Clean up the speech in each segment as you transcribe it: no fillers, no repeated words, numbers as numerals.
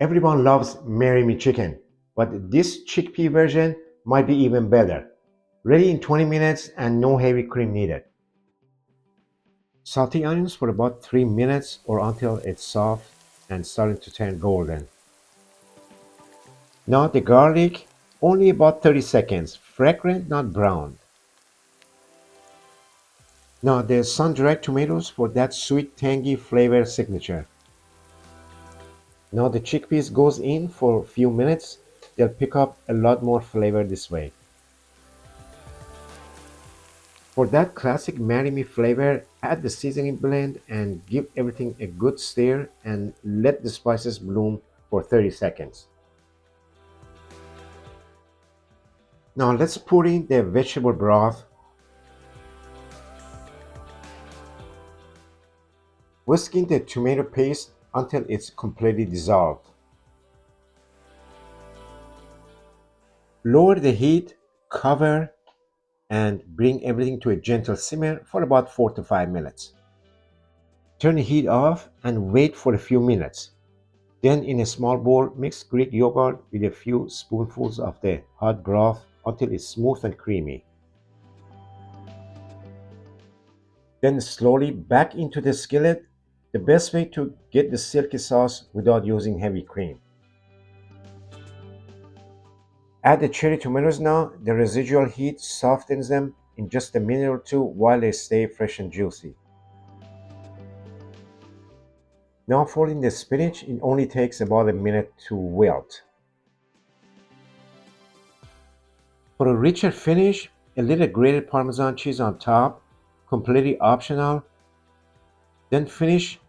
Everyone loves Marry Me Chicken, but this chickpea version might be even better. Ready in 20 minutes and no heavy cream needed. Saute onions for about 3 minutes or until it's soft and starting to turn golden. Now the garlic, only about 30 seconds, fragrant, not brown. Now the sun-dried tomatoes for that sweet, tangy flavor signature. Now the chickpeas goes in for a few minutes. They'll pick up a lot more flavor this way. For that classic Marry Me flavor, add the seasoning blend and give everything a good stir and let the spices bloom for 30 seconds. Now let's pour in the vegetable broth. Whisk in the tomato paste until it's completely dissolved. Lower the heat, cover, and bring everything to a gentle simmer for about 4 to 5 minutes. Turn the heat off and wait for a few minutes. Then in a small bowl, mix Greek yogurt with a few spoonfuls of the hot broth until it's smooth and creamy. Then slowly back into the skillet, the best way to get the silky sauce without using heavy cream. Add the cherry tomatoes now. The residual heat softens them in just a minute or two while they stay fresh and juicy. Now fold in the spinach. It only takes about a minute to wilt. For a richer finish, a little grated Parmesan cheese on top, completely optional. Then finish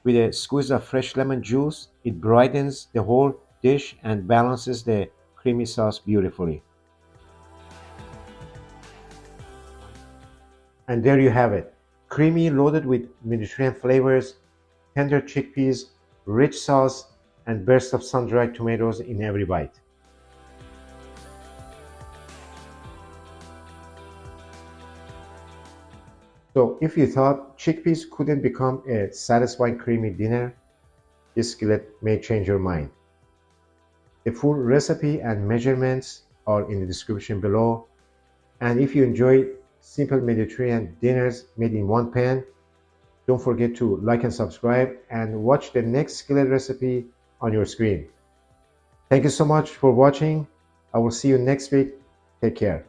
with a squeeze of fresh lemon juice. It brightens the whole dish and balances the creamy sauce beautifully. And there you have it. Creamy, loaded with Mediterranean flavors, tender chickpeas, rich sauce, and bursts of sun-dried tomatoes in every bite. So if you thought chickpeas couldn't become a satisfying creamy dinner, this skillet may change your mind. The full recipe and measurements are in the description below. And if you enjoy simple Mediterranean dinners made in one pan, don't forget to like and subscribe and watch the next skillet recipe on your screen. Thank you so much for watching. I will see you next week. Take care.